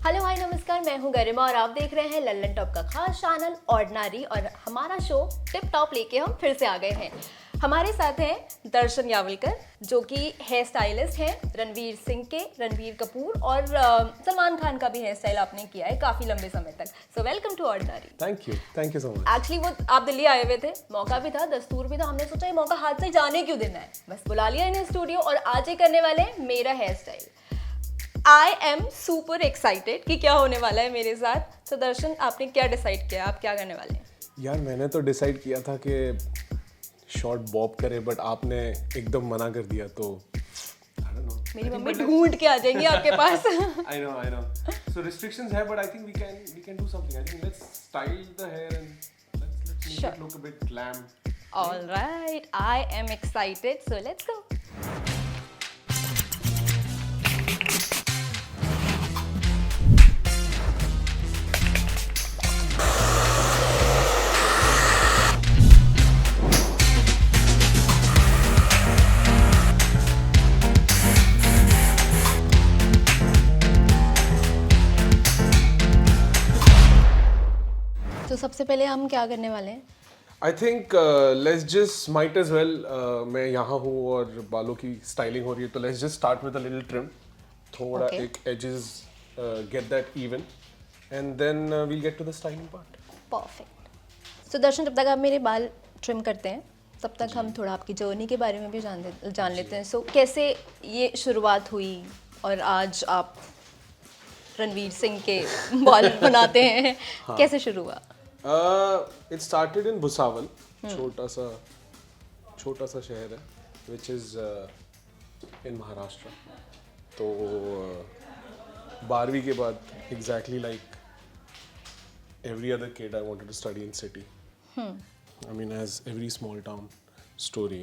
Hello hi नमस्कार, मैं हूं गरिमा और आप देख रहे हैं लल्लनटॉप का खास चैनल ऑर्डिनरी। और हमारा शो टिप टॉप लेके हम फिर से आ गए हैं। हमारे साथ हैं दर्शन यावलकर जो कि हेयर स्टाइलिस्ट हैं रणवीर सिंह के, रणबीर कपूर और सलमान खान का भी हेयर स्टाइल आपने किया है काफ़ी लंबे समय तक। So welcome to ordinary. Thank you so much. Actually वो आप दिल्ली आए हुए थे, मौका भी था, दस्तूर भी था, हमने सोचा ये मौका हाथ से जाने क्यों देना है, बस बुला लिया इन्हें स्टूडियो और आज ये करने वाले हैं मेरा hair style. I am super excited कि क्या होने वाला है मेरे साथ। तो दर्शन, आपने क्या डिसाइड किया, आप क्या करने वाले हैं? यार मैंने तो डिसाइड किया था कि शॉर्ट बॉब करे, बट आपने एकदम मना कर दिया तो I don't know. मेरी मम्मी ढूंढ के आ जाएंगी आपके पास। I know. So restrictions है, but I think we can do something. I think let's style the hair and let's make it look a bit glam. All right, I am excited, so let's go. तो सबसे पहले हम क्या करने वाले हैं? I think let's just might as well. मैं यहाँ हूँ और बालों की स्टाइलिंग हो रही है, तो let's just start with a little trim. थोड़ा Okay. एक edges get that even, and then we'll get to the styling part. Perfect. तो दर्शन, जब तक आप मेरे बाल ट्रिम करते हैं तब तक हम थोड़ा आपकी जर्नी के बारे में भी जान लेते हैं। सो कैसे ये शुरुआत हुई और आज आप रणवीर सिंह के बाल बनाते हैं? कैसे शुरू हुआ? It started in भुसावल, छोटा सा शहर है, which is in महाराष्ट्र। तो 12वीं के बाद exactly like every other kid, I wanted to study in city. I mean, as every small town story,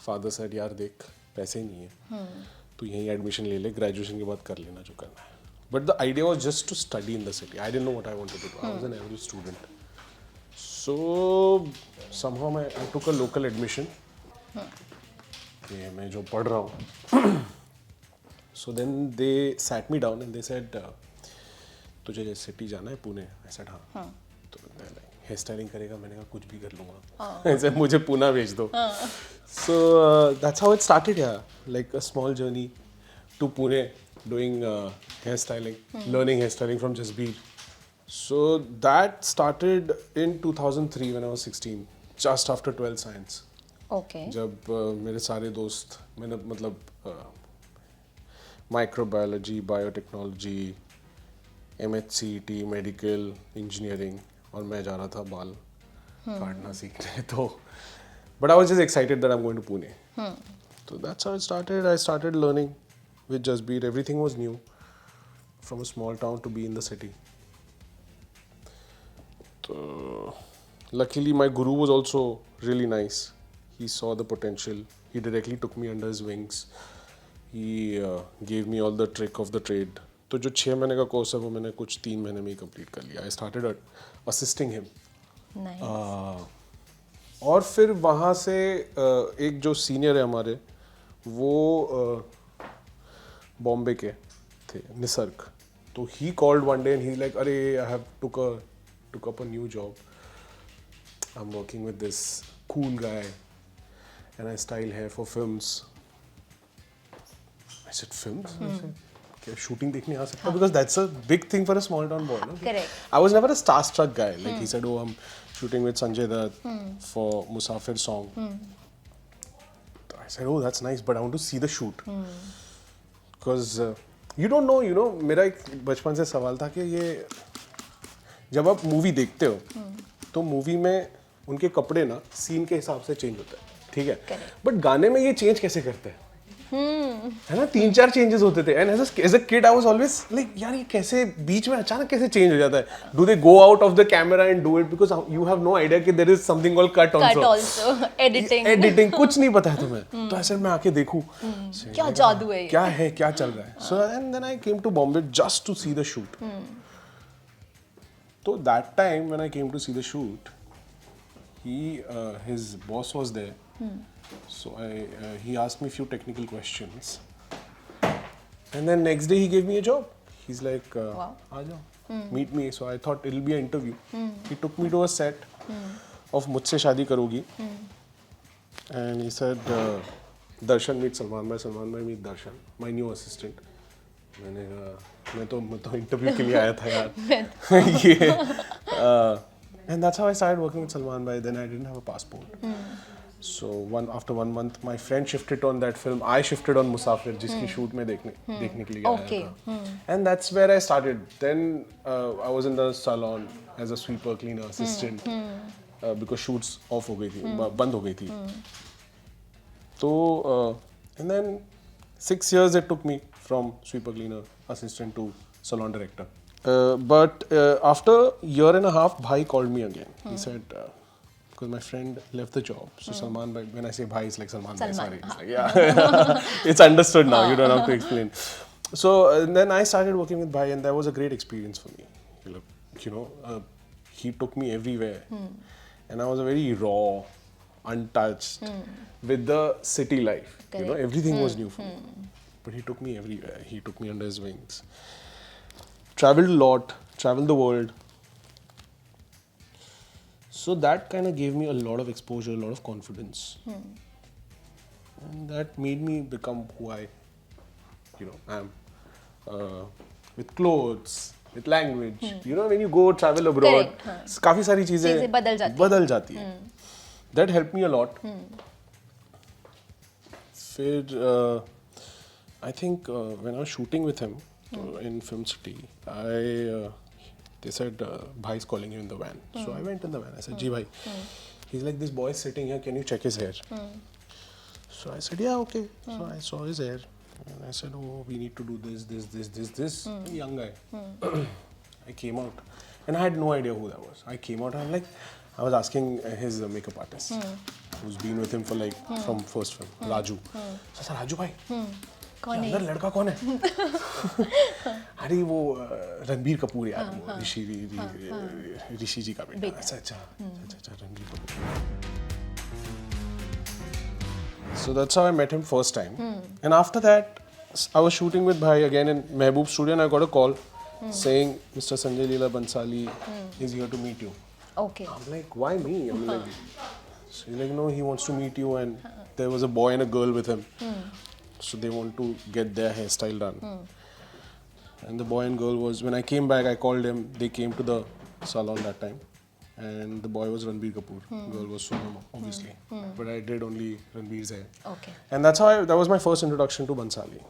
father said, यार देख पैसे नहीं है, तू यहीं एडमिशन ले ले, ग्रेजुएशन के बाद कर लेना जो करना है। But the idea was just to study in the city. I didn't know what I wanted to do. I was an average student. So somehow I took a local admission. कि मैं जो पढ़ रहा हूँ. So then they sat me down and they said, तुझे city जाना है Pune? I said हाँ. तो हेयर स्टाइलिंग करेगा? मैंने कहा कुछ भी कर लूँगा. ऐसे मुझे पुणे भेज दो. So that's how it started. Yeah, like a small journey to Pune, doing hairstyling, learning hairstyling from Jasbir. So that started in 2003 when I was 16, just after 12th science. Okay. जब मेरे सारे दोस्त, मैंने मतलब microbiology, biotechnology, MHCT, medical, engineering, और मैं जा रहा था बाल काटना सीखने। तो but I was just excited that I'm going to Pune. So that's how it started. I started learning with Jasbir. Everything was new, from a small town to be in the city. So luckily my guru was also really nice. He saw the potential. He directly took me under his wings. He gave me all the trick of the trade. तो जो 6 महीने का course है वो मैंने कुछ 3 महीने में ही कंप्लीट कर लिया. I started assisting him. Nice. और फिर वहाँ से एक जो सीनियर है हमारे, वो बॉम्बे के थे, निसर्ग. तो he called one day and he's like, अरे I have took up a new job. I'm working with this cool guy and I style hair for films. I said films? I said, क्या shooting देखने आ सकता? Because that's a big thing for a small town boy. No? Correct. I was never a starstruck guy. Like he said, oh, I'm shooting with Sanjay Dutt for Musafir song. I said, oh, that's nice, but I want to see the shoot. Because you don't know, मेरा एक बचपन से सवाल था कि ये जब आप मूवी देखते हो तो मूवी में उनके कपड़े ना सीन के हिसाब से चेंज होता है, ठीक है, बट गाने में ये चेंज कैसे करते हैं? है ना, 3-4 चेंजेस होते थे. And as a kid I was always like, यार ये कैसे बीच में अचानक कैसे चेंज हो जाता है? Do they go out of the camera and do it? Because you have no idea कि there is something called cut also, editing कुछ नहीं पता है तुम्हें. तो ऐसे मैं आके देखूं क्या जादू है, क्या चल रहा है. So and then I came to Bombay just to see the shoot. तो that time when I came to see the shoot, his boss was there. So he asked me a few technical questions, and then next day he gave me a job. he's like, Wow. aa jao, meet me. So I thought it'll be an interview. He took me to a set of Mujhse Shaadi Karogi. And he said, Darshan meet Salman bhai meet Darshan, my new assistant. मैंने कहा मैं तो interview के लिए आया था यार ये and that's how I started working with Salman bhai. Then I didn't have a passport. So after 1 month my friend shifted on that film. I shifted on Musafir जिसकी shoot में देखने के लिए आया था. And that's where I started. Then I was in the salon as a sweeper, cleaner, assistant because shoots off हो गई थी, बंद हो गई थी. So and then 6 years it took me from sweeper, cleaner, assistant to salon director. But after year and a half, Bhai called me again. He said, because my friend left the job. So Salman Bhai, when I say Bhai, it's like Salman Bhai, sorry. It's like, yeah, it's understood now. You don't have to explain. So then I started working with Bhai, and that was a great experience for me. He took me everywhere. And I was a very raw, untouched, with the city life. Correct. Everything was new for me. But he took me everywhere. He took me under his wings. Traveled a lot, traveled the world. So that kind of gave me a lot of exposure, a lot of confidence. And that made me become who I, am. With clothes, with language. When you go travel abroad, काफी सारी चीजें बदल जाती हैं. That helped me a lot. फिर I think when I was shooting with him in Film City, they said, Bhai's calling you in the van. So I went in the van. I said, Ji Bhai. He's like, this boy is sitting here. Can you check his hair? So I said, yeah, okay. So I saw his hair. And I said, oh, we need to do this. Young guy. I came out. And I had no idea who that was. I came out and I was asking his makeup artist, who's been with him for from first film, Raju. So I said, Raju bhai, अंदर लड़का कौन है? अरे वो रणबीर कपूर यार, वो ऋषि जी का बेटा. अच्छा Ranbir Kapoor. So that's how I met him first time. And after that, I was shooting with Bhai again in Mehboob studio, and I got a call saying Mr. Sanjay Leela Bansali is here to meet you. Okay. I'm like, why me? I'm like, so he's like, no, he wants to meet you, and there was a boy and a girl with him. So they want to get their hairstyle done. And the boy and girl was, when I came back, I called him. They came to the salon that time. And the boy was Ranbir Kapoor. Girl was Sonam, obviously. But I did only Ranbir's hair. Okay. And that's how that was my first introduction to Bansali.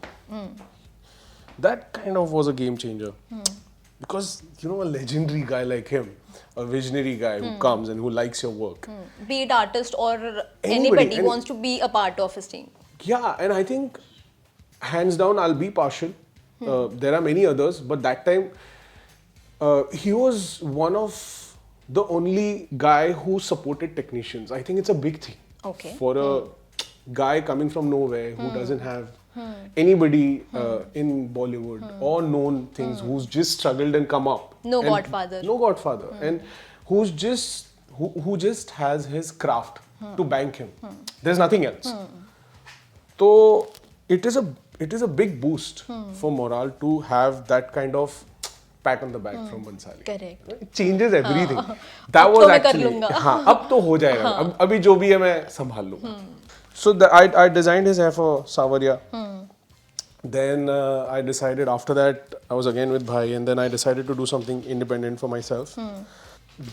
That kind of was a game changer. Because, a legendary guy like him, a visionary guy who comes and who likes your work. Be it artist or anybody wants to be a part of his team. Yeah, and I think, hands down, I'll be partial. There are many others, but that time, he was one of the only guy who supported technicians. I think it's a big thing. Okay. For a guy coming from nowhere who doesn't have anybody in Bollywood or known things, who's just struggled and come up. No godfather. No godfather. And who's just, who just has his craft to bank him. There's nothing else. So it is a big boost for morale to have that kind of pat on the back from Bansali. Correct. It changes everything. That was actually, हाँ, अब तो हो जाएगा. अभी जो भी है मैं संभाल लूँगा. So I designed his hair for Savaria. Then I decided after that I was again with Bhai, and then I decided to do something independent for myself.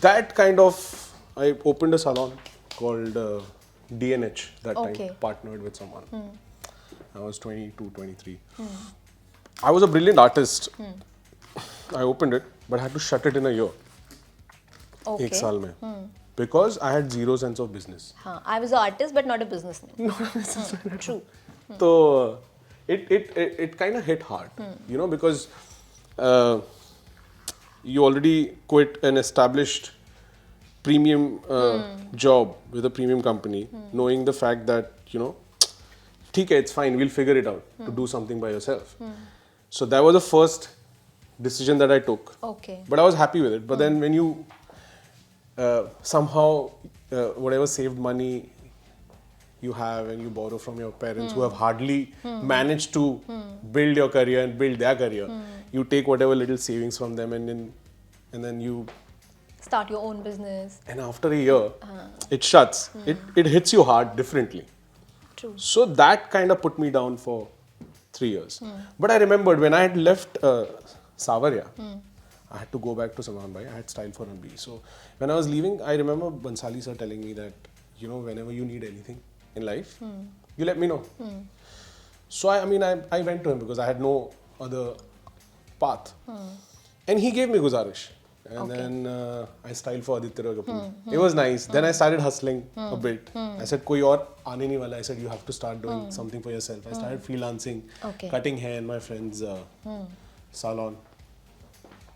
That kind of, I opened a salon called DNH that time, partnered with someone. I was 22, 23. I was a brilliant artist. I opened it, but I had to shut it in a year. Okay. 1 साल में. Because I had zero sense of business. I was an artist, but not a businessman. True. So it kind of hit hard, because you already quit an established premium job with a premium company, knowing the fact that, ठीक है, it's fine, we'll figure it out to do something by yourself. So that was the first decision that I took. Okay. But I was happy with it. But then when you somehow whatever saved money you have and you borrow from your parents who have hardly managed to build your career and build their career, you take whatever little savings from them and then you Start your own business. and after a year it shuts. It hits you hard differently. True. So that kind of put me down for 3 years. But I remembered when I had left Savarya, I had to go back to Salman bhai. I had style for Ranbir. So when I was leaving, I remember Bansali sir telling me that, you know, whenever you need anything in life, you let me know. So I went to him because I had no other path. And he gave me Guzarish. And then I styled for Aditya Roy Kapoor. It was nice. Then I started hustling a bit. I said, koi aur aane nahi wala. I said, you have to start doing something for yourself. I started freelancing, cutting hair in my friend's salon,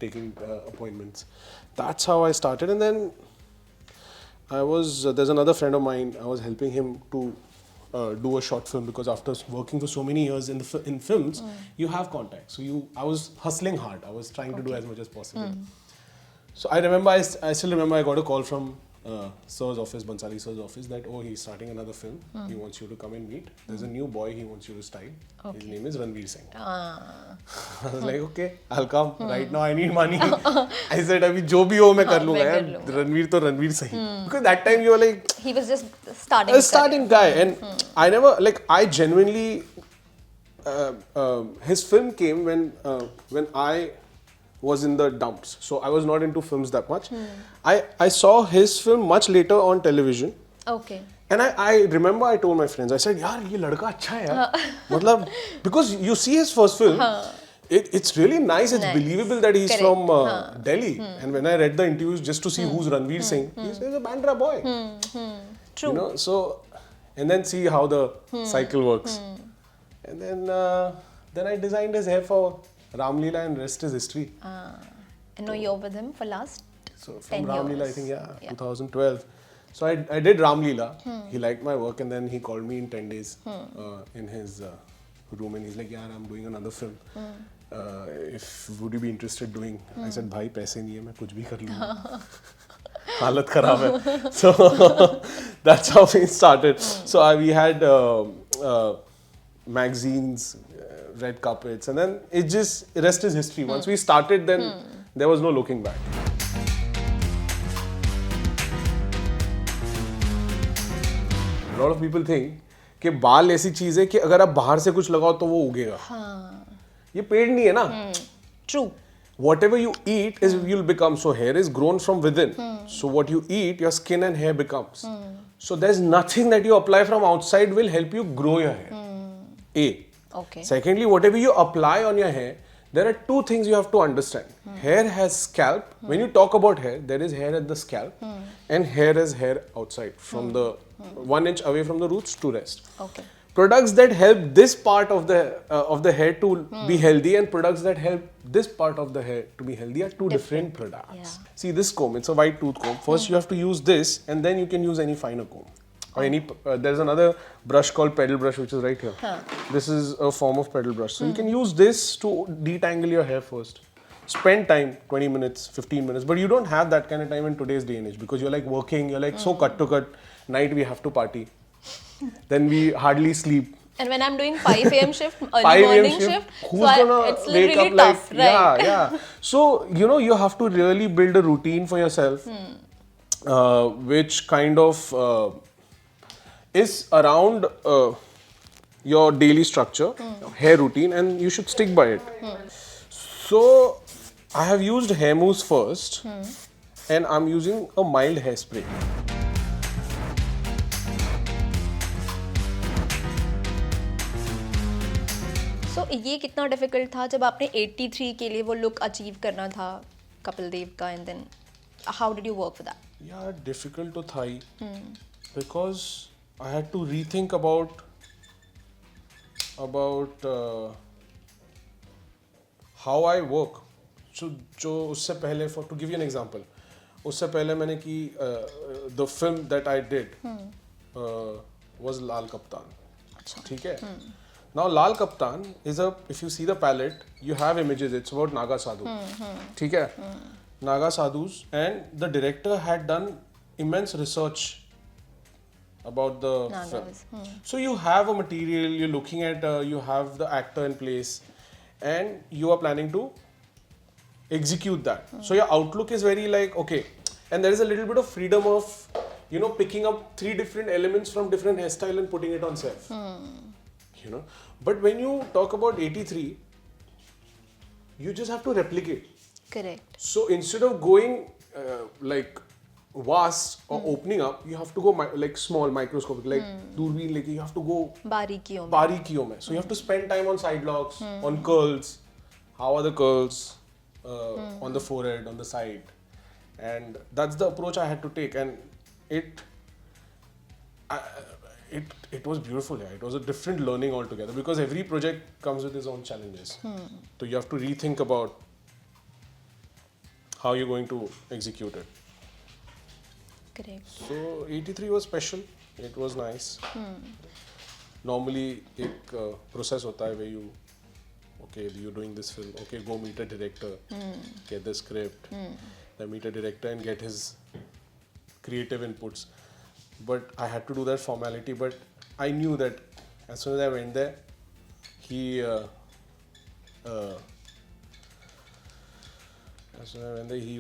taking appointments. That's how I started. And then there's another friend of mine, I was helping him to do a short film because after working for so many years in films, you have contacts. So I was hustling hard. I was trying to do as much as possible. So I remember, I still remember I got a call from Sir's office, Bansali Sir's office, that, oh, he's starting another film. He wants you to come and meet. There's a new boy he wants you to style. His name is Ranveer Singh. I was like, okay, I'll come. Right now I need money. I said, abhi jo bhi ho, main kar lunga. Ranveer to Ranveer Singh. Because that time you were like... He was just starting. A starting guy. And I never, like, I genuinely... his film came when I was in the dumps. So I was not into films that much. I saw his film much later on television. Okay. And I remember I told my friends, I said, yaar, ye ladka acha hai yaar. Matlab, because you see his first film, it's really nice, it's believable that he's from Delhi. And when I read the interviews just to see who's Ranveer Singh, he's a Bandra boy. True. You know, so, and then see how the cycle works. And then I designed his hair for Ramleela and rest is history. And now you're with him for last So from 10 Ramleela, years. I think, 2012. So I did Ramleela. He liked my work and then he called me in 10 days in his room and he's like, yeah, I'm doing another film. Would you be interested doing? I said, bhai, paise nahi hai, main kuch bhi kar lunga. Halat kharab hai. So that's how we started. So we had magazines, red carpets, and then rest is history. Once we started, then there was no looking back. A lot of people think कि बाल ऐसी चीज है कि अगर आप बाहर से कुछ लगाओ तो वो उगेगा. ये पेड़ नहीं है ना. True. Whatever you eat is you'll become. So hair is grown from within. So what you eat, your skin and hair becomes. So there's nothing that you apply from outside will help you grow your hair. A. Okay. Secondly, whatever you apply on your hair, there are two things you have to understand. Hair has scalp. When you talk about hair, there is hair at the scalp and hair is hair outside from the 1 inch away from the roots to rest. Okay. Products that help this part of the hair to be healthy and products that help this part of the hair to be healthy are two different products. Yeah. See this comb, it's a white tooth comb. First you have to use this and then you can use any finer comb. Or there's another brush called pedal brush which is right here. This is a form of pedal brush. So you can use this to detangle your hair first. Spend time, 20 minutes, 15 minutes, but you don't have that kind of time in today's day and age because you're like working, you're like so cut to cut. Night we have to party. Then we hardly sleep. And when I'm doing 5 a.m. shift, early morning shift, who's gonna it's wake really up tough, like, right? Yeah. So, you have to really build a routine for yourself, which kind of is around your daily structure, hair routine, and you should stick by it. So, I have used hair mousse first, and I'm using a mild hairspray. So, ये कितना difficult था जब आपने 83 के लिए वो look achieve करना था कपिल देव का, and then how did you work for that? Yeah, difficult to tha hi, because I had to rethink about how I work. So, जो उससे पहले, to give you an example, उससे पहले मैंने की the film that I did was Lal Kaptan. ठीक है? Now Lal Kaptan is if you see the palette, you have images. It's about Naga Sadhu. ठीक है? Naga Sadhus, and the director had done immense research about the Nagas. film. So you have a material, you're looking at, you have the actor in place, and you are planning to execute that. So your outlook is very like, okay, and there is a little bit of freedom of, you know, picking up 3 different elements from different hairstyle and putting it on self. You know, but when you talk about 83, you just have to replicate. Correct. So instead of going like vast or opening up, you have to go like small, microscopic, like दूरबीन लेके you have to go बारीकियों में. So you have to spend time on side locks, on curls. How are the curls on the forehead, on the side, and that's the approach I had to take, and it was beautiful. Yeah, it was a different learning altogether because every project comes with its own challenges. So you have to rethink about how you're going to execute it. Correct. So 83 was special. It was nice. Normally एक process होता है where you, okay, you're doing this film, okay, go meet a director, get the script, then meet a director and get his creative inputs. But I had to do that formality, but I knew that as soon as I went there, he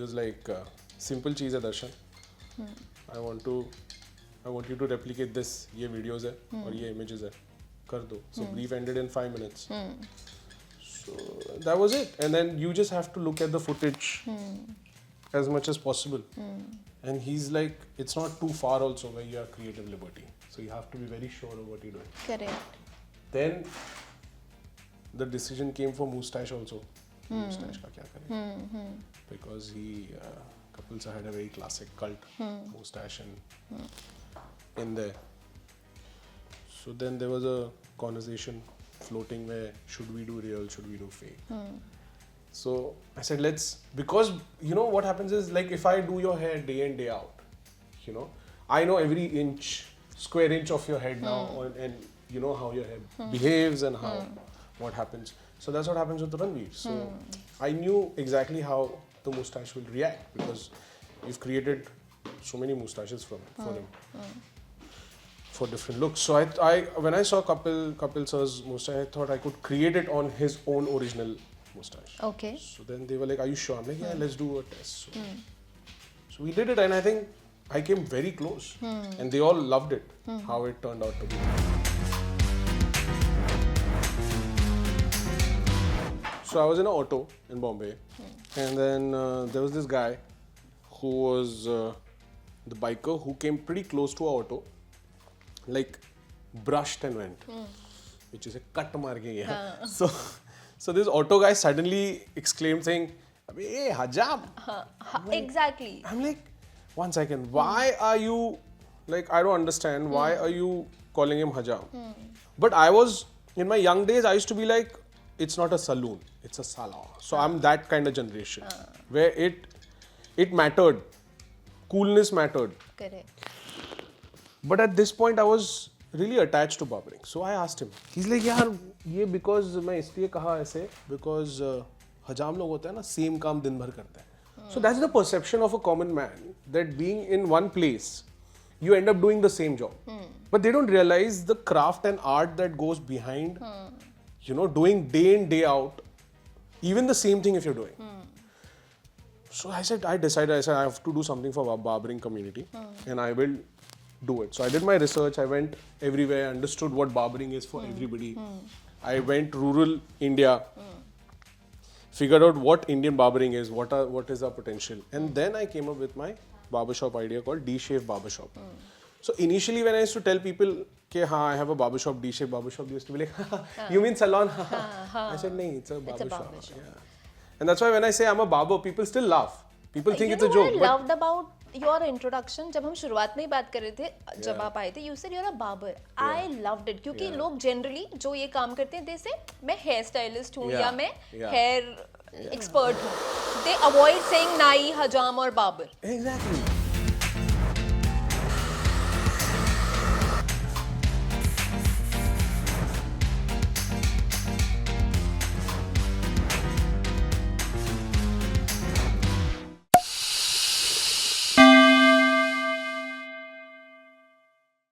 was like, simple cheese है Darshan, I want you to replicate this, ये videos है और ये images है, कर दो. So brief ended in 5 minutes. So that was it, and then you just have to look at the footage as much as possible. And he's like, it's not too far also where you have creative liberty. So you have to be very sure of what you're doing. Correct. Then the decision came for Moustache also. Moustache का क्या करें? Because Kapil sir had a very classic cult Moustache in there. So then there was a conversation floating where should we do real, should we do fake? So I said because you know what happens is, like, if I do your hair day in day out, you know, I know every square inch of your head now, and you know how your hair behaves and what happens. So that's what happens with Ranveer. So I knew exactly how the moustache will react because you've created so many moustaches for him. For different looks. So I when I saw Kapil sir's moustache, I thought I could create it on his own original moustache. Okay. So then they were like, are you sure? I'm like, yeah, let's do a test. So we did it, and I think I came very close. And they all loved it, how it turned out to be. So I was in an auto in Bombay, and then there was this guy who was the biker who came pretty close to our auto, like brushed and went, which is a cut maar ke gaya. So this auto guy suddenly exclaimed saying, "Hey, Hajam!" Exactly. I'm like, one second, why are you, like, I don't understand, why are you calling him Hajam? But I was, in my young days, I used to be like, it's not a saloon, it's a salon. So I'm that kind of generation, where it mattered, coolness mattered. Correct. But at this point, I was really attached to barbering. So I asked him. He's like, यार ये because मैं इसलिए कहा ऐसे because हजाम लोग होते हैं ना, same काम दिन भर करते हैं. So that's the perception of a common man, that being in one place, you end up doing the same job. But they don't realize the craft and art that goes behind, you know, doing day in, day out, even the same thing if you're doing. So I decided I have to do something for barbering community, and I will do it. So I did my research, I went everywhere, understood what barbering is for everybody. I went rural India, figured out what Indian barbering is, what is our potential. And then I came up with my barbershop idea called D-Shave Barbershop. So initially when I used to tell people, I have a barbershop, D-Shave Barbershop, they used to be like, you mean salon? I said, no, it's a barbershop. Yeah. And that's why when I say I'm a barber, people still laugh. People think it's a joke. I loved about your introduction, जब हम शुरुआत में ही बात कर रहे थे, जब आप आए थे, you said you're a barber. I loved it, क्योंकि लोग generally जो ये काम करते हैं, जैसे मैं hair stylist हूँ या मैं hair expert हूँ, they avoid saying नाई, हजाम और barber. Exactly.